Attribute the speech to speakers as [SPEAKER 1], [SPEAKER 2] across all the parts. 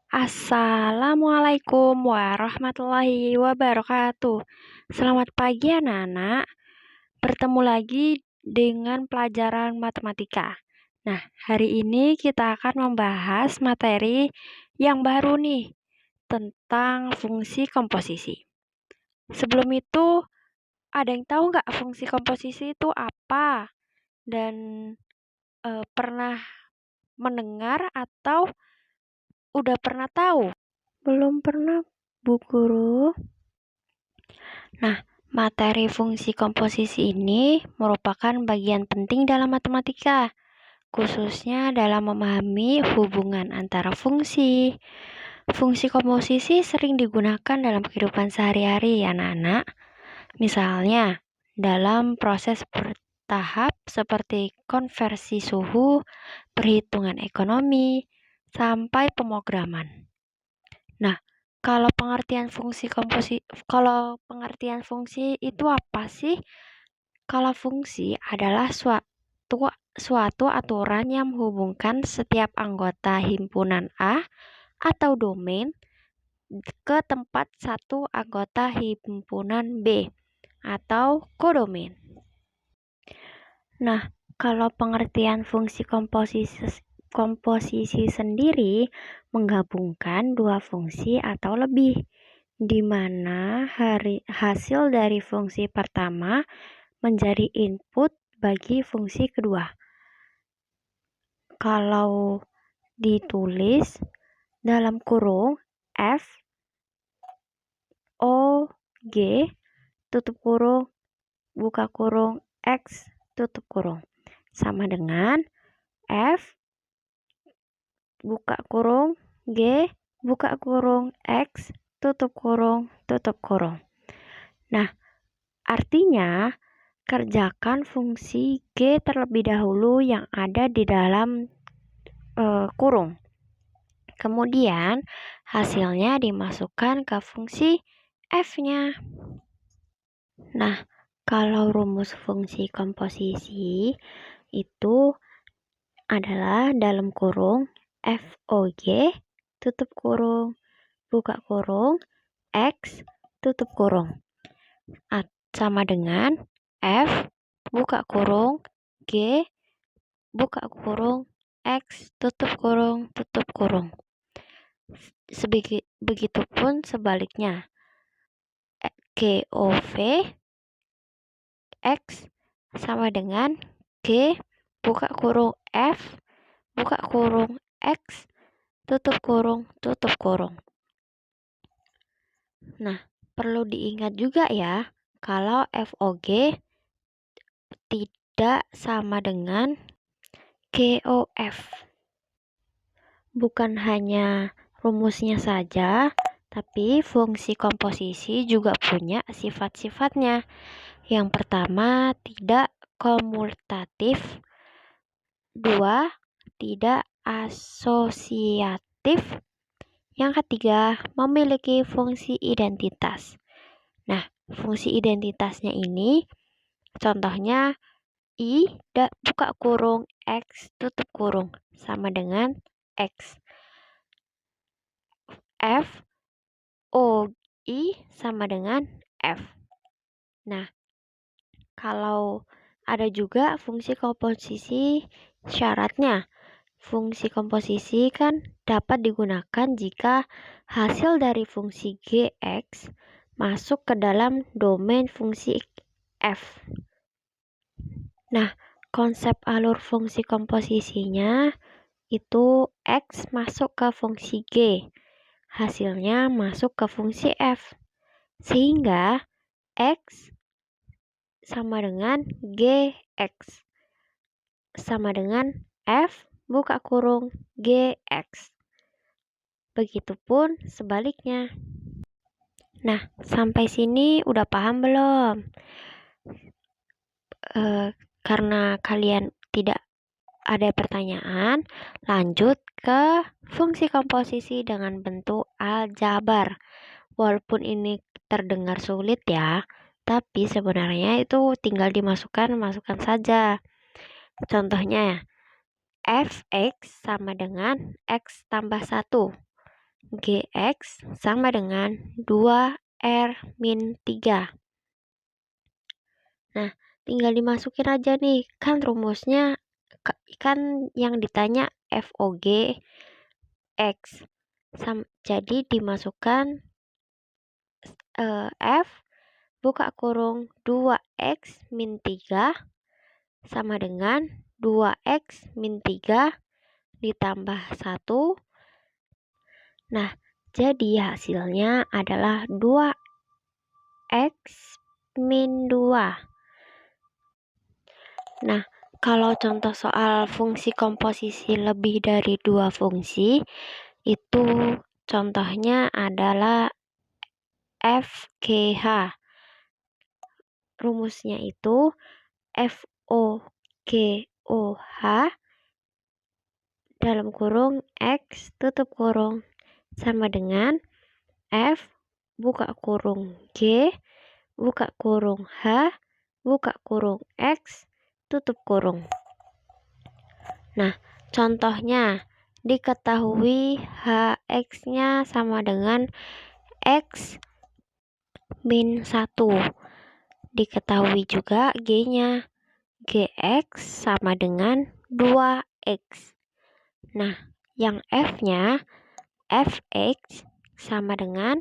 [SPEAKER 1] Assalamualaikum warahmatullahi wabarakatuh. Selamat pagi anak-anak. Bertemu lagi dengan pelajaran matematika. Nah, hari ini kita akan membahas materi yang baru nih tentang fungsi komposisi. Sebelum itu, ada yang tahu nggak fungsi komposisi itu apa? Dan pernah mendengar atau udah pernah tahu? Belum pernah, Bu Guru. Nah, materi fungsi komposisi ini merupakan bagian penting dalam matematika, khususnya dalam memahami hubungan antara fungsi. Fungsi komposisi sering digunakan dalam kehidupan sehari-hari, anak-anak. Misalnya, dalam proses bertahap seperti konversi suhu, perhitungan ekonomi, sampai pemrograman. Nah, kalau pengertian fungsi itu apa sih? Kalau fungsi adalah suatu aturan yang menghubungkan setiap anggota himpunan A atau domain ke tempat satu anggota himpunan B atau kodomain. Nah, kalau pengertian fungsi komposisi sendiri menggabungkan dua fungsi atau lebih, di mana hasil dari fungsi pertama menjadi input bagi fungsi kedua. Kalau ditulis dalam kurung F O G tutup kurung buka kurung X tutup kurung sama dengan F buka kurung G buka kurung X tutup kurung. Nah, artinya kerjakan fungsi G terlebih dahulu yang ada di dalam kurung. Kemudian hasilnya dimasukkan ke fungsi F-nya. Nah, kalau rumus fungsi komposisi itu adalah dalam kurung FOG tutup kurung buka kurung X tutup kurung sama dengan F buka kurung G buka kurung X tutup kurung. Begitupun sebaliknya, GOV X sama dengan G buka kurung F buka kurung X tutup kurung. Nah, perlu diingat juga ya, kalau FOG tidak sama dengan GOF. Bukan hanya rumusnya saja, tapi fungsi komposisi juga punya sifat-sifatnya. Yang pertama, tidak komutatif. 2, tidak asosiatif. Yang ketiga, memiliki fungsi identitas. Nah, fungsi identitasnya ini contohnya I buka kurung X tutup kurung sama dengan X. F O I sama dengan F. Nah, kalau ada juga fungsi komposisi syaratnya. Fungsi komposisi kan dapat digunakan jika hasil dari fungsi Gx masuk ke dalam domain fungsi F. Nah, konsep alur fungsi komposisinya itu X masuk ke fungsi G, hasilnya masuk ke fungsi F. Sehingga X sama dengan Gx sama dengan F buka kurung Gx. Begitupun sebaliknya. Nah, sampai sini udah paham belum? Karena kalian tidak ada pertanyaan, lanjut ke fungsi komposisi dengan bentuk aljabar. Walaupun ini terdengar sulit ya, tapi sebenarnya itu tinggal dimasukkan saja. Contohnya ya, fx sama dengan x tambah 1. Gx sama dengan 2R-3. Nah, tinggal dimasukin aja nih. Kan rumusnya, kan yang ditanya FOG X. Jadi dimasukkan F buka kurung 2X min 3 sama dengan 2X min 3 ditambah 1. Nah, jadi hasilnya adalah 2X min 2. Nah, kalau contoh soal fungsi komposisi lebih dari 2 fungsi, itu contohnya adalah FGH. Rumusnya itu FOGOH dalam kurung X tutup kurung sama dengan F buka kurung G buka kurung H buka kurung X tutup kurung. Nah, contohnya diketahui HX-nya sama dengan X min 1. Diketahui juga G-nya. Gx sama dengan 2X. Nah, yang F-nya Fx sama dengan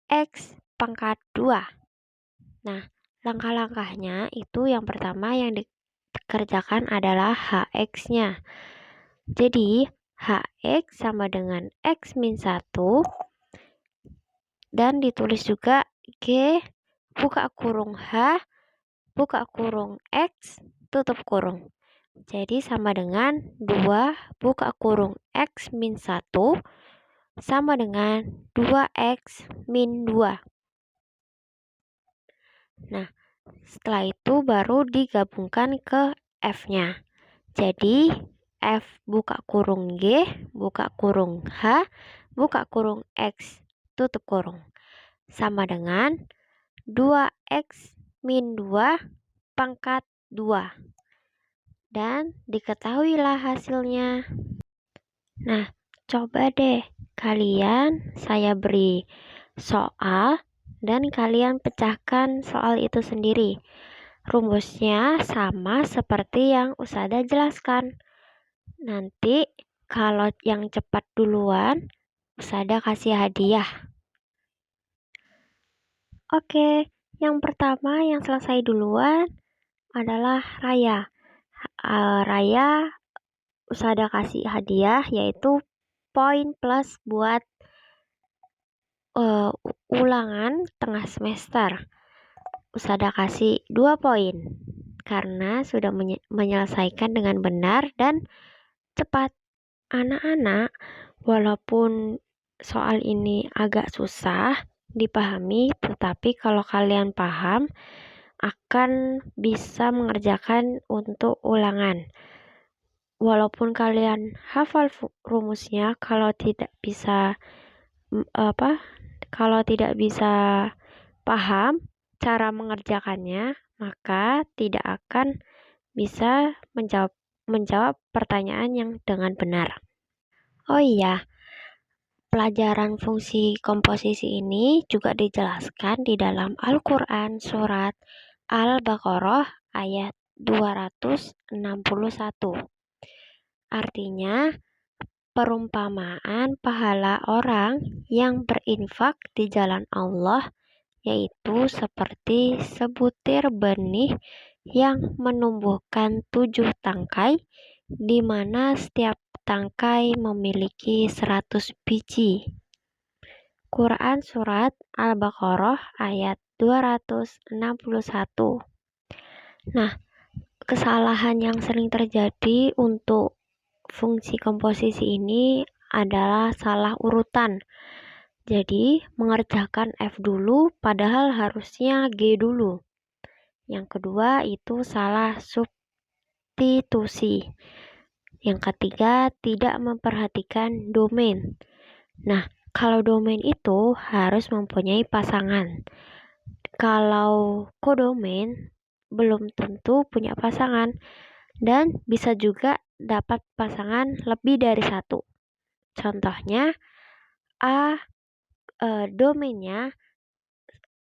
[SPEAKER 1] X pangkat 2. Nah, langkah-langkahnya itu yang pertama yang dikerjakan adalah Hx-nya. Jadi, Hx sama dengan X min 1 dan ditulis juga G buka kurung H buka kurung X tutup kurung. Jadi sama dengan 2 buka kurung X min 1 sama dengan 2X min 2. Nah, setelah itu baru digabungkan ke F-nya. Jadi F buka kurung G buka kurung H buka kurung X tutup kurung sama dengan 2X min 2 pangkat 2. Dan diketahuilah hasilnya. Nah, coba deh kalian saya beri soal dan kalian pecahkan soal itu sendiri. Rumusnya sama seperti yang Usada jelaskan. Nanti kalau yang cepat duluan, Usada kasih hadiah. Oke, yang pertama yang selesai duluan adalah Raya. Raya Usada kasih hadiah yaitu poin plus buat ulangan tengah semester. Usada kasih 2 poin karena sudah menyelesaikan dengan benar dan cepat. Anak-anak, walaupun soal ini agak susah dipahami, tetapi kalau kalian paham akan bisa mengerjakan untuk ulangan. Walaupun kalian hafal rumusnya, kalau tidak bisa paham cara mengerjakannya, maka tidak akan bisa menjawab pertanyaan yang dengan benar. Oh iya, pelajaran fungsi komposisi ini juga dijelaskan di dalam Al-Quran surat Al-Baqarah ayat 261. Artinya, perumpamaan pahala orang yang berinfak di jalan Allah yaitu seperti sebutir benih yang menumbuhkan 7 tangkai, di mana setiap tangkai memiliki 100 biji. Quran Surat Al-Baqarah ayat 261. Nah, kesalahan yang sering terjadi untuk fungsi komposisi ini adalah salah urutan. Jadi, mengerjakan F dulu padahal harusnya G dulu. Yang kedua itu salah substitusi. Yang ketiga, tidak memperhatikan domain. Nah, kalau domain itu harus mempunyai pasangan. Kalau kodomain belum tentu punya pasangan dan bisa juga dapat pasangan lebih dari 1. Contohnya, Domainnya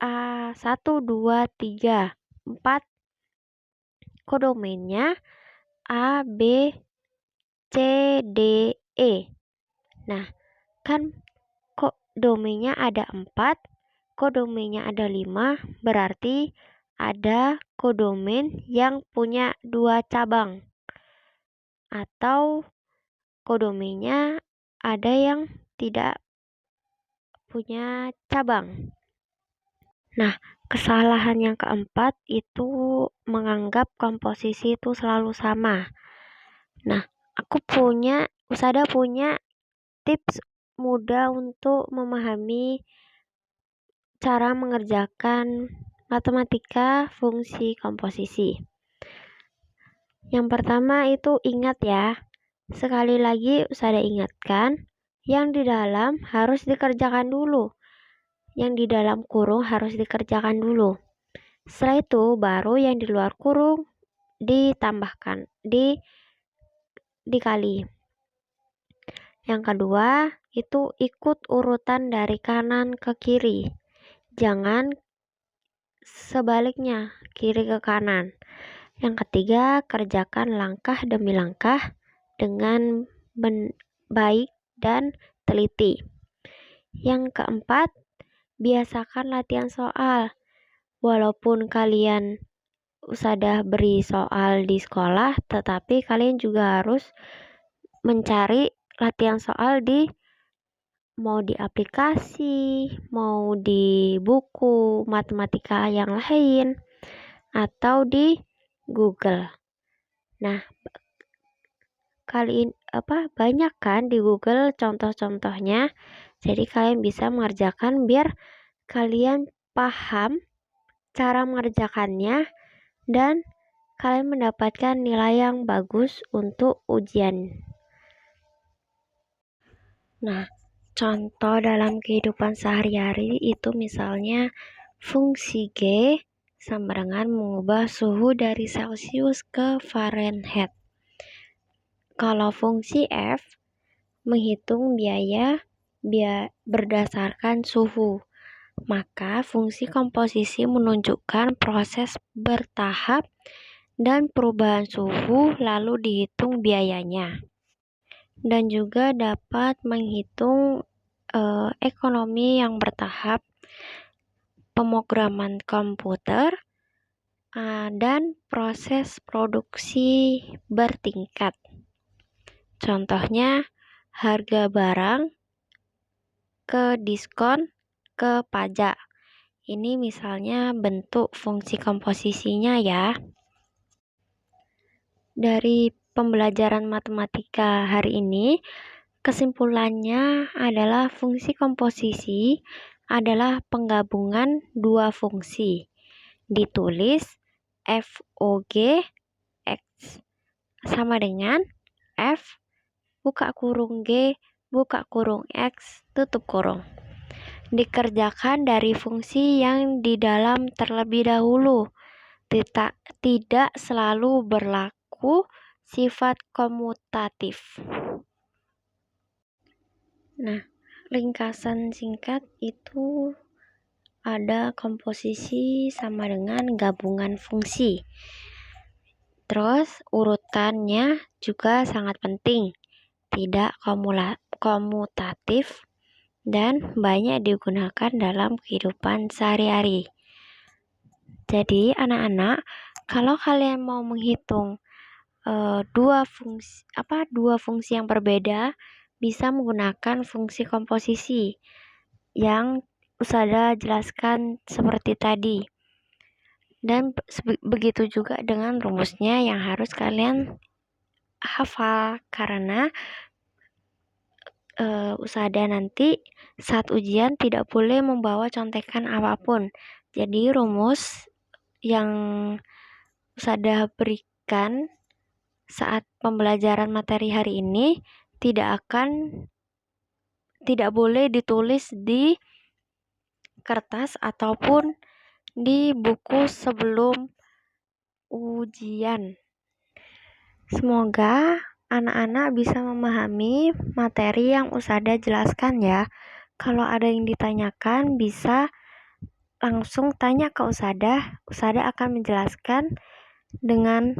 [SPEAKER 1] A1, 2, 3, 4. Kodomainnya A, B, C, D, E. Nah, kan kok domainnya ada 4, kodomainnya ada 5, berarti ada kodomain yang punya 2 cabang. Atau kodomainnya ada yang tidak punya cabang. Nah, kesalahan yang keempat itu menganggap komposisi itu selalu sama. Nah, Usada punya tips mudah untuk memahami cara mengerjakan matematika fungsi komposisi. Yang pertama itu ingat ya. Sekali lagi Usada ingatkan, yang di dalam harus dikerjakan dulu. Yang di dalam kurung harus dikerjakan dulu. Setelah itu baru yang di luar kurung ditambahkan, dikali. Yang kedua itu ikut urutan dari kanan ke kiri. Jangan sebaliknya, kiri ke kanan. Yang ketiga, kerjakan langkah demi langkah dengan baik dan teliti. Yang keempat, biasakan latihan soal. Walaupun kalian Usada beri soal di sekolah, tetapi kalian juga harus mencari latihan soal mau di aplikasi, mau di buku matematika yang lain, atau di Google. Nah, banyak kan di Google contoh-contohnya. Jadi kalian bisa mengerjakan biar kalian paham cara mengerjakannya dan kalian mendapatkan nilai yang bagus untuk ujian. Nah, contoh dalam kehidupan sehari-hari itu misalnya fungsi G sama dengan mengubah suhu dari Celcius ke Fahrenheit. Kalau fungsi F menghitung biaya berdasarkan suhu, maka fungsi komposisi menunjukkan proses bertahap dan perubahan suhu lalu dihitung biayanya. Dan juga dapat menghitung ekonomi yang bertahap, pemrograman komputer, dan proses produksi bertingkat. Contohnya harga barang ke diskon ke pajak. Ini misalnya bentuk fungsi komposisinya ya. Dari pembelajaran matematika hari ini, kesimpulannya adalah fungsi komposisi adalah penggabungan dua fungsi. Ditulis FOG X sama dengan F buka kurung G buka kurung X tutup kurung. Dikerjakan dari fungsi yang di dalam terlebih dahulu. Tidak selalu berlaku sifat komutatif. Nah, ringkasan singkat itu ada komposisi sama dengan gabungan fungsi. Terus urutannya juga sangat penting, tidak komutatif dan banyak digunakan dalam kehidupan sehari-hari. Jadi anak-anak, kalau kalian mau menghitung dua fungsi yang berbeda, bisa menggunakan fungsi komposisi yang Usada jelaskan seperti tadi. Dan begitu juga dengan rumusnya yang harus kalian hafal, karena Usada nanti saat ujian tidak boleh membawa contekan apapun. Jadi rumus yang Usada berikan saat pembelajaran materi hari ini tidak boleh ditulis di kertas ataupun di buku sebelum ujian. Semoga anak-anak bisa memahami materi yang Usada jelaskan ya. Kalau ada yang ditanyakan, bisa langsung tanya ke Usadah. Usadah akan menjelaskan dengan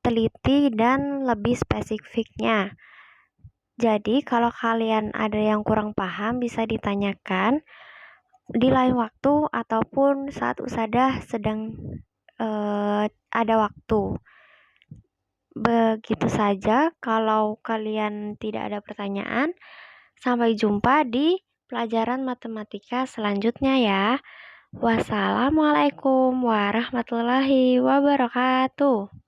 [SPEAKER 1] teliti dan lebih spesifiknya. Jadi, kalau kalian ada yang kurang paham, bisa ditanyakan di lain waktu ataupun saat Usadah sedang ada waktu. Begitu saja, kalau kalian tidak ada pertanyaan, sampai jumpa di pelajaran matematika selanjutnya ya. Wassalamualaikum warahmatullahi wabarakatuh.